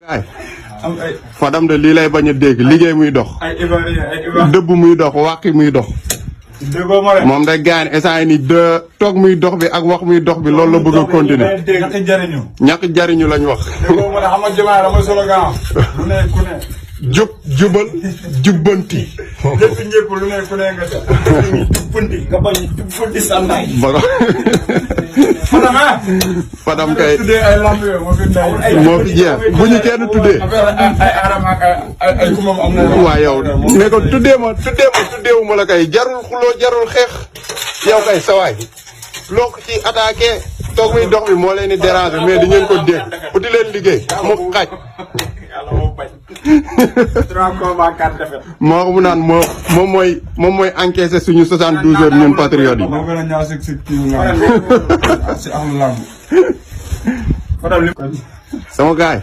ay Fadam de lii lay bañ a dégg liggéey muy dox dëbb muy dox wàqi muy dox moom day gaan instant ni de toog muy dox bi ak wax muy dox bi loolu la bëgg a continuer ñàkk jariñu lañ wax jub jubal jubbanti Fadam kay moo fi jeex bu ñu kenn tuddee waaw yow ne ko tuddeewu ma la kay jarul xuloo jarul xeex yow kay sawaay loo ko ci attaqué toog muy dox bi moo leen di déranger mais di ngeen ko dégg uti leen liggéey mu xaaj moo mu naan moom mooy encaissé suñu 72 heures ñun patriotes yi sama gaay